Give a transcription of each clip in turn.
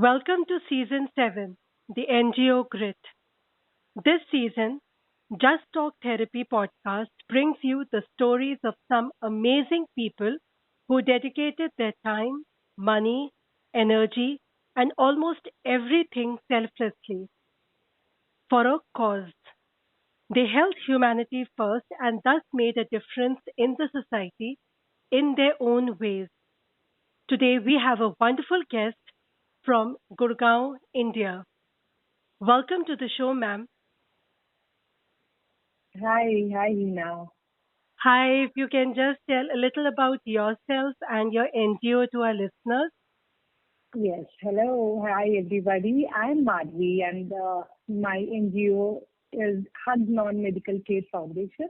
Welcome to Season 7, the NGO Grit. This season, Just Talk Therapy podcast brings you the stories of some amazing people who dedicated their time, money, energy, and almost everything selflessly for a cause. They held humanity first and thus made a difference in the society in their own ways. Today, we have a wonderful guest from Gurgaon, India. Welcome to the show, ma'am. Hi, Hina. Hi, if you can just tell a little about yourself and your NGO to our listeners. Yes, hello, hi everybody. I'm Madhavi, and my NGO is Hug Non-Medical Care Foundation.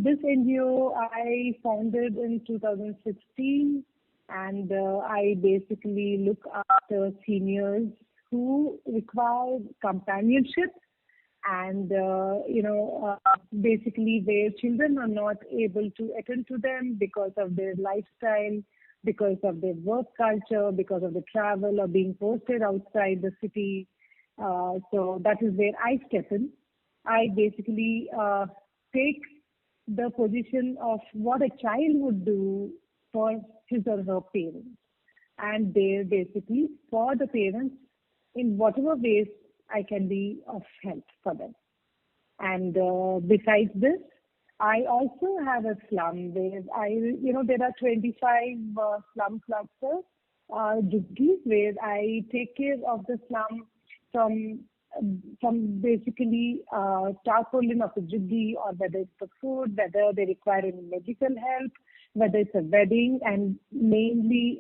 This NGO I founded in 2016, and I basically look after seniors who require companionship and basically their children are not able to attend to them because of their lifestyle, because of their work culture, because of the travel or being posted outside the city. So that is where I step in. I basically take the position of what a child would do for his or her parents, and they're basically for the parents in whatever ways I can be of help for them. And besides this, I also have a slum where there are 25 slum clusters, juggies, where I take care of the slum from from basically tarpaulin of the juggie, or whether it's the food, whether they require any medical help, whether it's a wedding, and mainly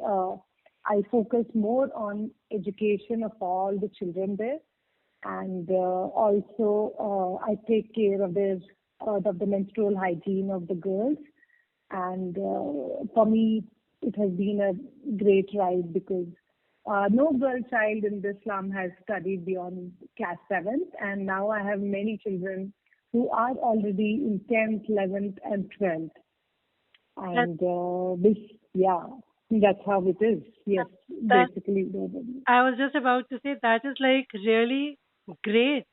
I focus more on education of all the children there, and also I take care of the menstrual hygiene of the girls. And for me, it has been a great ride because no girl child in this slum has studied beyond class 7th, and now I have many children who are already in 10th, 11th, and 12th. That, And this, yeah, that's how it is. Yes, that basically. I was just about to say that is like really great.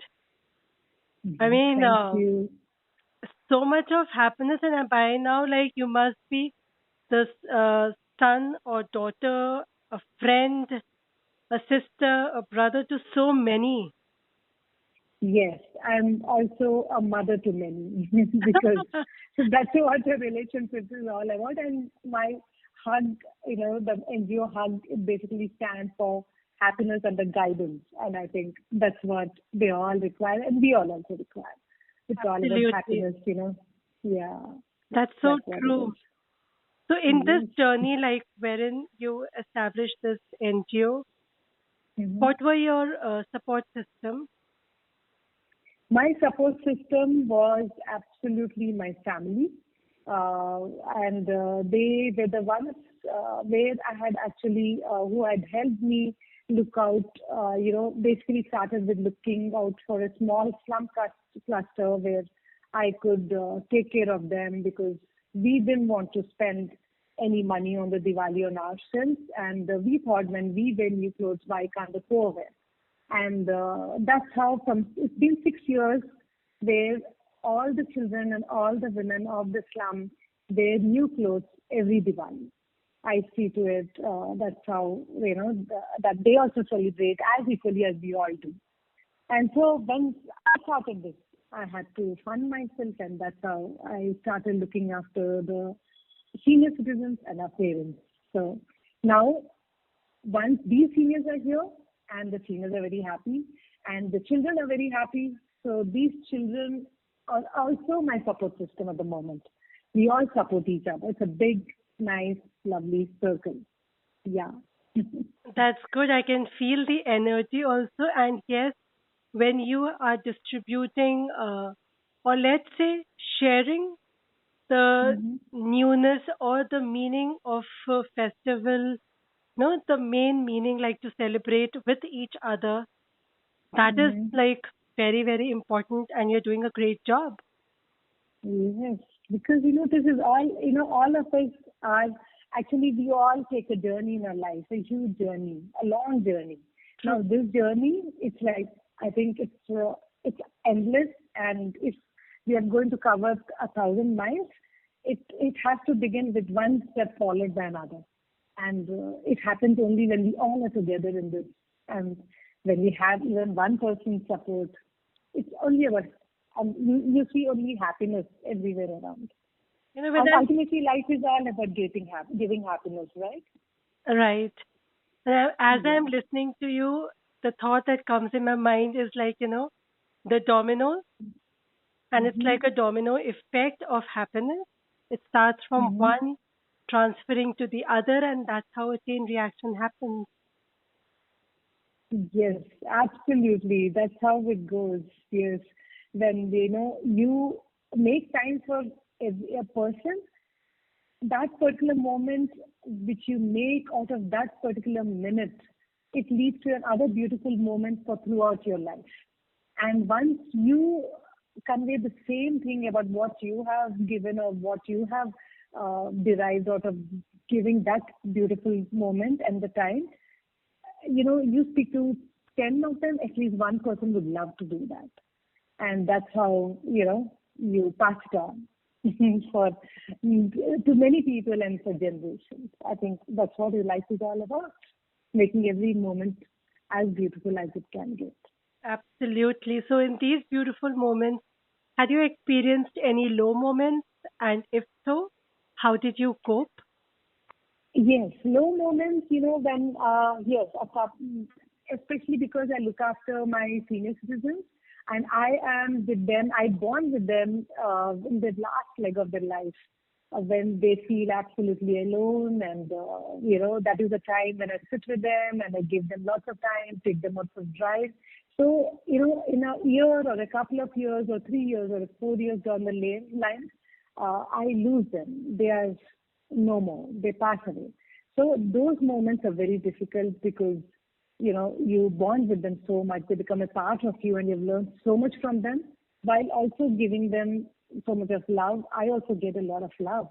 I mean, Thank you. so much of happiness, and by now, like you must be the son or daughter, a friend, a sister, a brother to so many. Yes, I'm also a mother to many because that's what a relationship is all about. And my hug, the NGO hug, it basically stands for happiness and the guidance. And I think that's what they all require, and we all also require. It's all about Absolutely. happiness. Yeah, That's so that's what it true. is. So, in this Yes. journey, like wherein you established this NGO, Mhm. what were your support system? My support system was absolutely my family, and they were the ones where I had actually who had helped me look out. Basically started with looking out for a small cluster where I could take care of them because we didn't want to spend any money on the Diwali on ourselves, and we thought when we wear new clothes, why can't the poor wear? And that's how from it's been 6 years where all the children and all the women of the slum wear new clothes every Diwali. I see to it. That's how that they also celebrate as equally as we all do. And so when I started this, I had to fund myself, and that's how I started looking after the senior citizens and our parents. So now once these seniors are here and the seniors are very happy and the children are very happy, so these children are also my support system at the moment. We all support each other. It's a big, nice, lovely circle. Yeah. That's good. I can feel the energy also. And yes, when you are distributing, or let's say sharing the Hmm. newness or the meaning of a festival, no, the main meaning, like to celebrate with each other, that is Hmm. like very, very important, and you're doing a great job. Yes, because this is all, all of us are Actually, we all take a journey in our life, a huge journey, a long journey. True. Now, this journey, it's like, I think it's endless, and if we are going to cover 1,000 miles, it has to begin with one step followed by another, and it happens only when we all are together in this, and when we have even one person's support. It's only about, you see only happiness everywhere around. When And I'm ultimately, life is all about giving happiness, right? right, as I'm Yeah. listening to you, the thought that comes in my mind is like, the dominoes, and it's Hmm. like a domino effect of happiness. It starts from Hmm. one transferring to the other, and that's how a chain reaction happens. Yes, absolutely. That's how it goes. Yes. When you make time for a person, that particular moment which you make out of that particular minute, it leads to another beautiful moment for throughout your life. And once you convey the same thing about what you have given or what you have derived out of giving that beautiful moment and the time, you speak to 10 of them, at least one person would love to do that. And that's how, you pass it on for to many people and for generations. I think that's what your life is all about, making every moment as beautiful as it can get. Absolutely. So, in these beautiful moments, had you experienced any low moments? And if so, how did you cope? Yes, low moments, when, yes, especially because I look after my senior citizens and I am with them, I bond with them in the last leg of their life when they feel absolutely alone. And, that is the time when I sit with them and I give them lots of time, take them out for drive. So, in a year or a couple of years or 3 years or 4 years down the line, I lose them. They are no more. They pass away. So those moments are very difficult because you bond with them so much. They become a part of you, and you've learned so much from them. While also giving them so much of love, I also get a lot of love.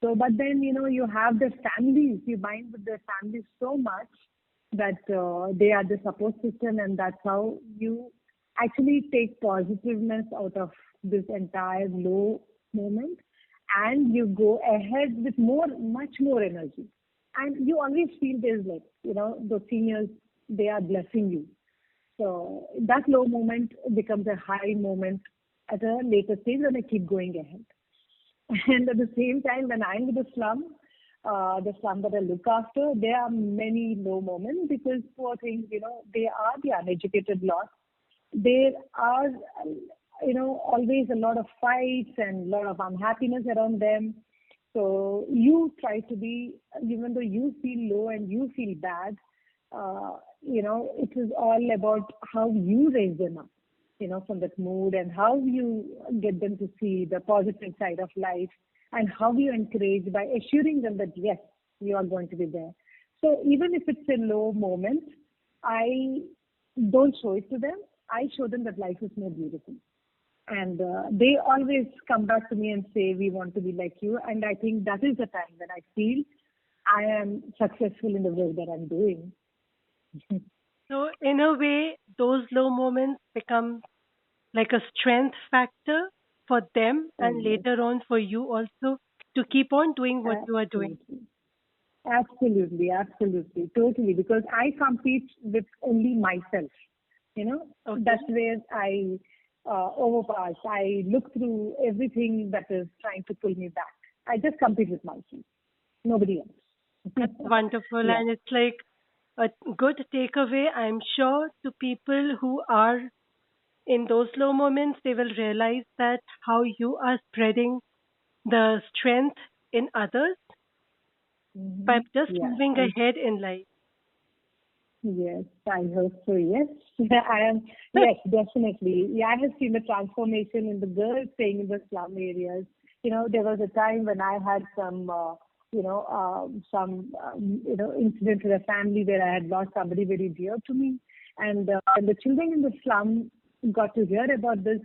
So, but then you have their families. You bind with their families so much that they are the support system, and that's how you actually take positiveness out of this entire low moment, and you go ahead with much more energy. And you always feel there's like, the seniors, they are blessing you. So that low moment becomes a high moment at a later stage when I keep going ahead. And at the same time, when I'm with the slum that I look after, there are many low moments because poor things, they are the uneducated lot. There are, always a lot of fights and a lot of unhappiness around them. So you try to be, even though you feel low and you feel bad, it is all about how you raise them up, from that mood, and how you get them to see the positive side of life, and how you encourage by assuring them that yes, you are going to be there. So even if it's a low moment, I don't show it to them. I show them that life is more beautiful. And they always come back to me and say, we want to be like you. And I think that is the time when I feel I am successful in the work that I'm doing. So, in a way, those low moments become like a strength factor for them Oh, and yes. later on for you also to keep on doing what you are doing. Absolutely. Absolutely. Absolutely. Totally. Because I compete with only myself. Okay. That's where I overpass. I look through everything that is trying to pull me back. I just compete with myself, nobody else. That's wonderful. Yeah. And it's like a good takeaway, I'm sure, to people who are in those low moments, they will realize that how you are spreading the strength in others by Hmm. just Yeah. moving ahead in life. Yes, I hope so. Yes, I am. Yes, definitely. Yeah, I have seen the transformation in the girls staying in the slum areas. There was a time when I had some incident with a family where I had lost somebody very dear to me, and when the children in the slum got to hear about this,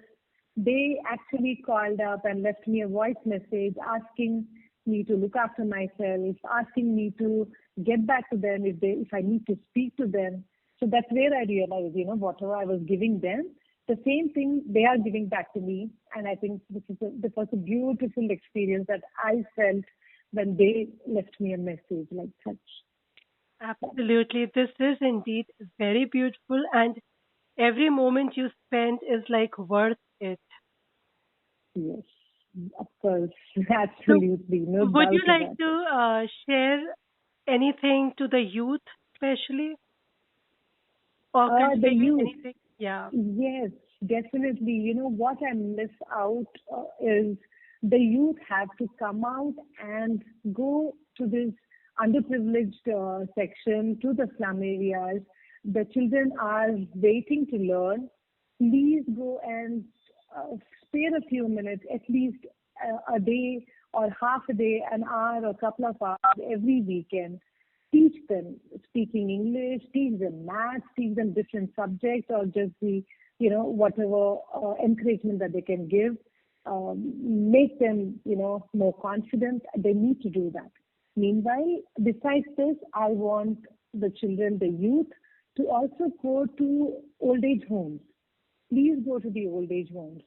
they actually called up and left me a voice message asking me to look after myself, asking me to get back to them if I need to speak to them. So that's where I realized, whatever I was giving them, the same thing they are giving back to me. And I think this was a beautiful experience that I felt when they left me a message like such. Absolutely. This is indeed very beautiful, and every moment you spend is like worth it. Yes, of course, So, absolutely, no would you doubt like about it. to share anything to the youth, especially, or The convey youth, anything? Yeah. yes, definitely. What I miss out is the youth have to come out and go to this underprivileged section, to the slum areas. The children are waiting to learn. Please go and spare a few minutes, at least a day or half a day, an hour or a couple of hours every weekend. Teach them speaking English, teach them maths, teach them different subjects, or just the, whatever encouragement that they can give. Make them, more confident. They need to do that. Meanwhile, besides this, I want the children, the youth, to also go to old age homes. Please go to the old age homes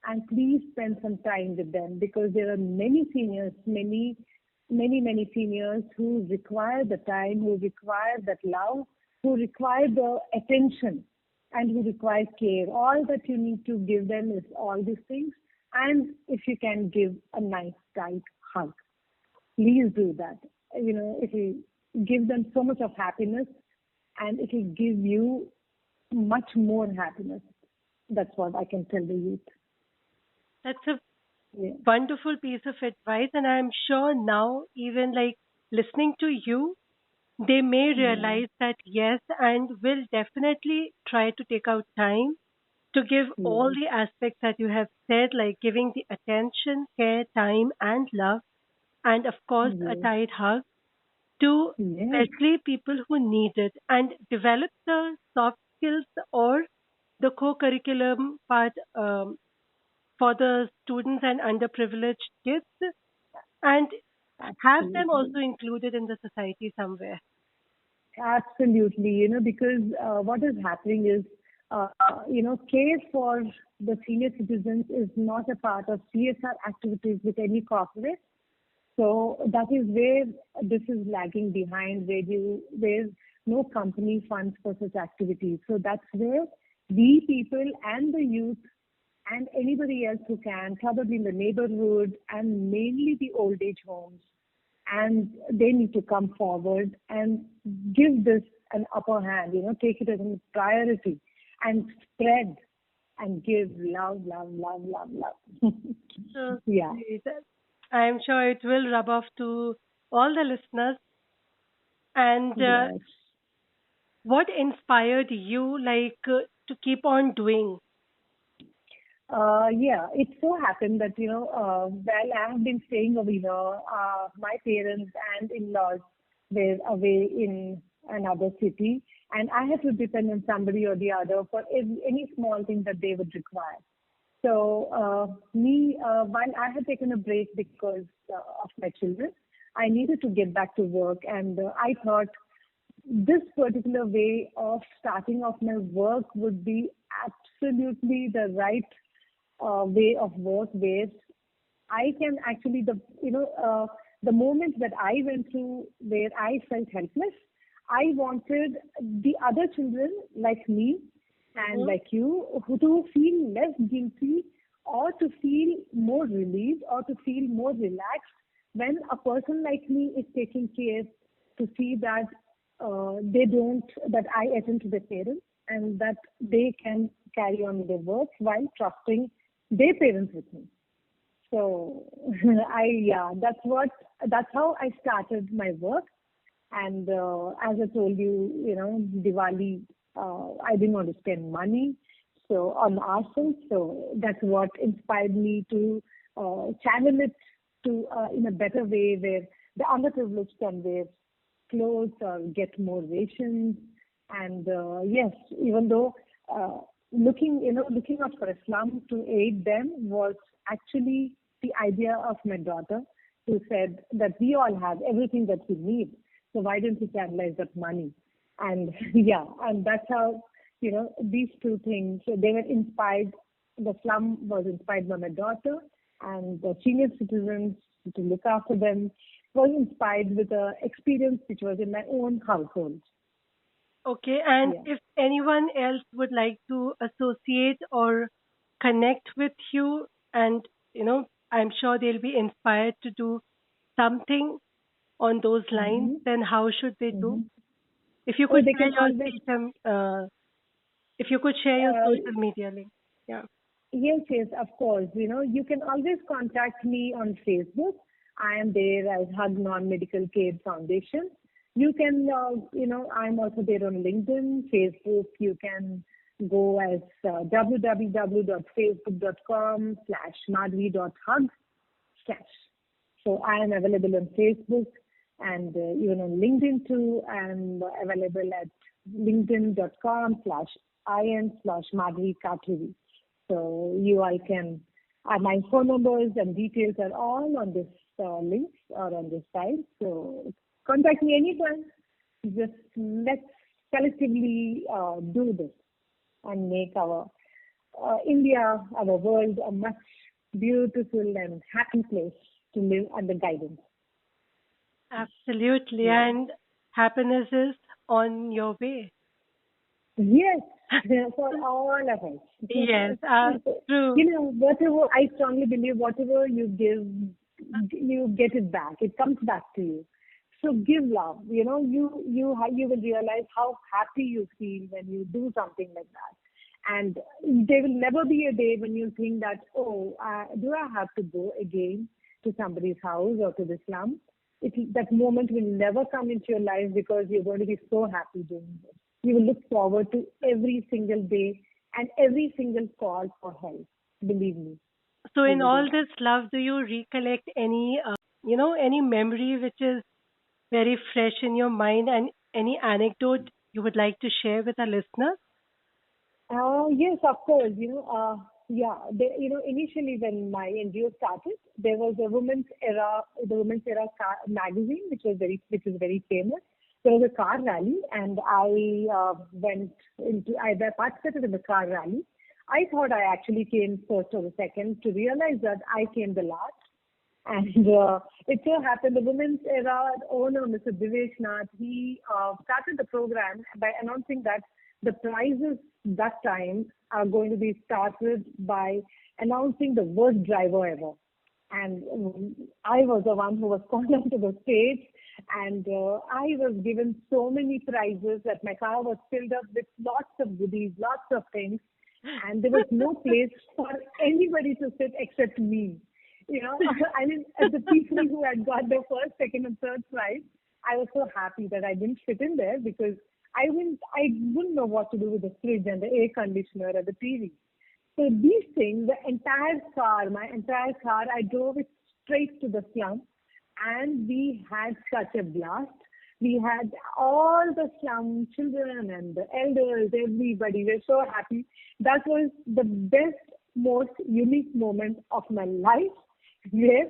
and please spend some time with them, because there are many seniors, many seniors who require the time, who require that love, who require the attention, and who require care. All that you need to give them is all these things. And if you can give a nice tight hug, please do that. It will give them so much of happiness, and it will give you much more happiness. That's what I can tell the youth. That's a Yeah. wonderful piece of advice, and I'm sure now, even like listening to you, they may Yeah. realize that yes, and will definitely try to take out time to give all Yes. the aspects that you have said, like giving the attention, care, time, and love, and of course, a Yes. tight hug to Yes. especially people who need it, and develop the soft skills or the co-curriculum part for the students and underprivileged kids, and have them Absolutely. also included in the society somewhere. Absolutely. Because what is happening is, care for the senior citizens is not a part of CSR activities with any corporate. So that is where this is lagging behind, where no company funds for such activities. So that's where we people and the youth and anybody else who can, probably in the neighborhood and mainly the old age homes, and they need to come forward and give this an upper hand, take it as a priority and spread and give love, love, love, love, love. So Yeah. sweet. I'm sure it will rub off to all the listeners. And Yes. what inspired you, like, to keep on doing? Yeah, it so happened that, while I have been staying over here, my parents and in-laws were away in another city, and I had to depend on somebody or the other for any small thing that they would require. So, while I had taken a break because of my children, I needed to get back to work, and I thought this particular way of starting off my work would be absolutely the right way of work, where I can actually the moment that I went through where I felt helpless, I wanted the other children like me and Hmm. like you who to feel less guilty, or to feel more relieved, or to feel more relaxed when a person like me is taking care, to see that they don't that I attend to their parents, and that they can carry on with their work while trusting their parents with me. So yeah, that's how I started my work. And as I told you, Diwali, I didn't want to spend money so on ourselves. So that's what inspired me to channel it to in a better way, where the underprivileged can wear clothes or get more rations. And yes, even though looking out for a slum to aid them was actually the idea of my daughter. who said that we all have everything that we need. So why don't we channelize that money? And yeah, and that's how, these two things, so they were inspired. The slum was inspired by my daughter, and the senior citizens, to look after them, was inspired with the experience which was in my own household. Okay, and Yeah. if anyone else would like to associate or connect with you, and I'm sure they'll be inspired to do something on those lines, Hmm. then how should they do? Hmm. If you Oh, could they share can your always. if you could share your Uh, social media link. Yeah. Yes, yes, of course. You can always contact me on Facebook. I am there as Hug Non-Medical Care Foundation. You can, I'm also there on LinkedIn, Facebook. You can go as www.facebook.com/madhavi.hug slash. So I am available on Facebook and even on LinkedIn too. I'm available at linkedin.com/in/Madhavi Katuri. So you all can, my phone numbers and details are all on this links or on this site. So contact me anytime. Just let's collectively do this and make our India, our world, a much beautiful and happy place to live under guidance. Absolutely. Yeah. And happiness is on your way. Yes, for all of us. Yes, true. Whatever, I strongly believe whatever you give, you get it back. It comes back to you. So give love. You will realize how happy you feel when you do something like that. And there will never be a day when you think that, oh, do I have to go again to somebody's house or to the slum? That moment will never come into your life because you're going to be so happy doing this. You will look forward to every single day and every single call for help. Believe me, So, you in will do all that. this love, do you recollect any memory which is very fresh in your mind and any anecdote you would like to share with our listeners? Yes, of course. Yeah. Initially when my NGO started, there was the Women's Era magazine, which is very famous. There was a car rally, and I participated in the car rally. I thought I actually came first or the second, to realize that I came the last. And it so happened the Women's Era owner, Mr. Divesh Nath, he started the program by announcing that the prizes that time are going to be started by announcing the worst driver ever. And I was the one who was called onto the stage, and I was given so many prizes that my car was filled up with lots of goodies, lots of things, and there was no place for anybody to sit except me. I mean, the people who had got the first, second, and third prize, I was so happy that I didn't fit in there because I wouldn't know what to do with the fridge and the air conditioner and the TV. So these things, my entire car, I drove it straight to the slum, and we had such a blast. We had all the slum children and the elders, everybody were so happy. That was the best, most unique moment of my life. Yes,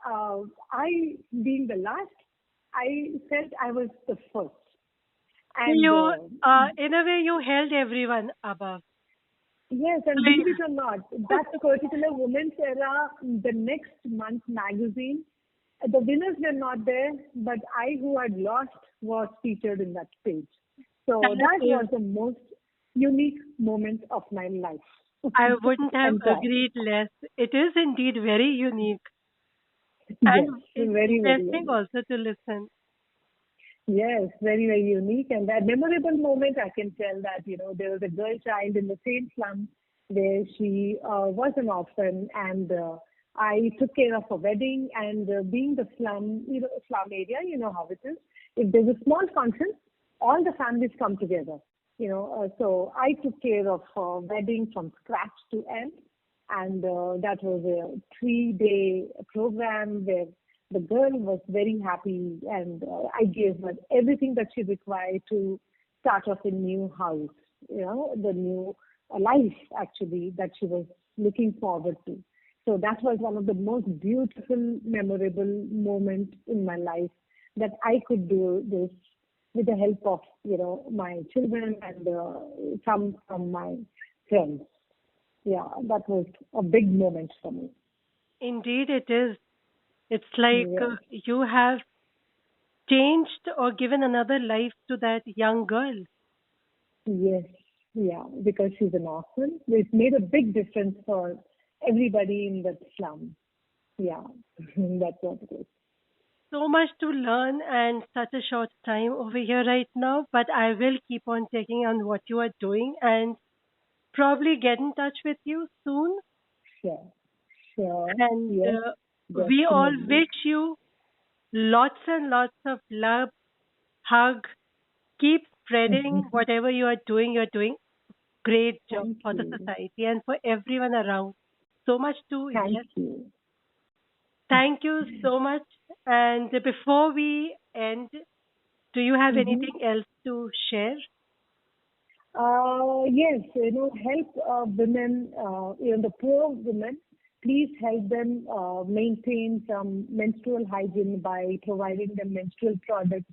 I being the last, I felt I was the first, So and you, in a way, you held everyone above. yes, and believe it or not, that particular Women's Era, the next month magazine, the winners were not there, but I, who had lost, was featured in that page. So That that is, was the most unique moment of my life. I wouldn't have And proud. agreed less. It is indeed very unique Yes, and very, very interesting unique. also to listen. Yes, very, very unique. And that memorable moment, I can tell that, there was a girl child in the same slum where she was an orphan, and I took care of her wedding. And being the slum area, you know how it is. If there's a small function, all the families come together. So I took care of her wedding from scratch to end, and that was a 3-day program where the girl was very happy, and I gave her everything that she required to start off a new house, the new life actually that she was looking forward to. So that was one of the most beautiful, memorable moments in my life that I could do this with the help of, my children and some from my friends. Yeah, that was a big moment for me. Indeed, it is. It's like Yes, you have changed or given another life to that young girl. yes, yeah, because she's an orphan. It made a big difference for everybody in that slum. Yeah, that's what it is. So much to learn and such a short time over here right now, but I will keep on checking on what you are doing and probably get in touch with you soon. Sure, sure, And yes, we all definitely. wish you lots and lots of love, hug, keep spreading whatever you are doing. You're doing great job Thank for the you. society and for everyone around. So much to, Thank yes, you. thank you so much. And before we end, do you have Mm-hmm. anything else to share? Yes, help women, the poor women. Please help them maintain some menstrual hygiene by providing them menstrual products,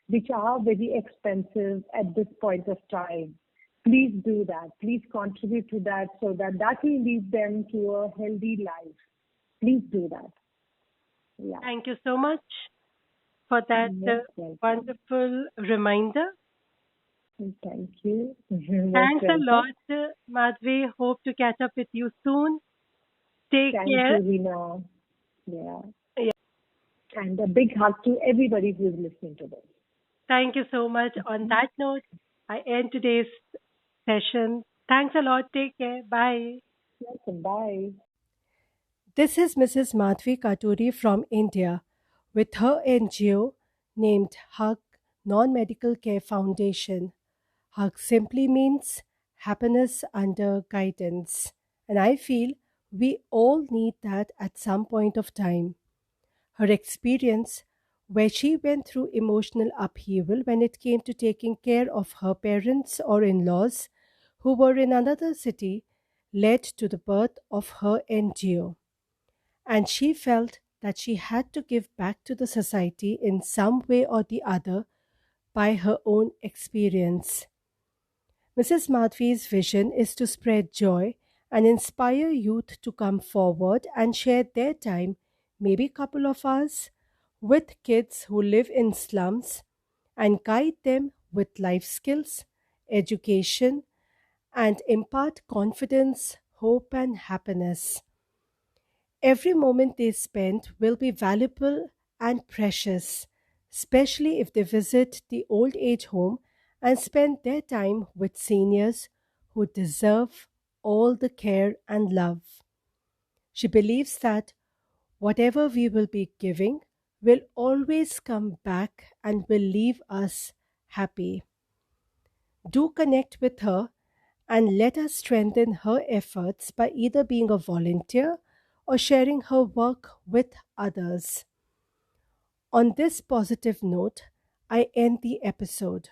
which are very expensive at this point of time. Please do that. Please contribute to that so that that will lead them to a healthy life. Please do that. Yeah. Thank you so much for that Most welcome. wonderful reminder. Thank you. Most Thanks a welcome. lot, Madhvi. Hope to catch up with you soon. Take Thank care. you, Hina. Yeah. Yeah, And a big hug to everybody who is listening to this. thank you so much. On that note, I end today's session. Thanks a lot. Take care. Bye. Welcome. Bye. This is Mrs. Madhvi Katuri from India with her NGO named Hug Non Medical Care Foundation. Hug simply means happiness under guidance. And I feel we all need that at some point of time. Her experience, where she went through emotional upheaval when it came to taking care of her parents or in laws who were in another city, led to the birth of her NGO. And she felt that she had to give back to the society in some way or the other by her own experience. Mrs. Madhvi's vision is to spread joy and inspire youth to come forward and share their time, maybe a couple of hours, with kids who live in slums and guide them with life skills, education, and impart confidence, hope, and happiness. Every moment they spend will be valuable and precious, especially if they visit the old age home and spend their time with seniors who deserve all the care and love. She believes that whatever we will be giving will always come back and will leave us happy. Do connect with her and let us strengthen her efforts by either being a volunteer or sharing her work with others. On this positive note, I end the episode.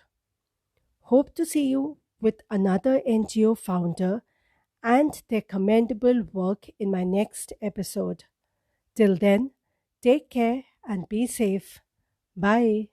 Hope to see you with another NGO founder and their commendable work in my next episode. Till then, take care and be safe. Bye.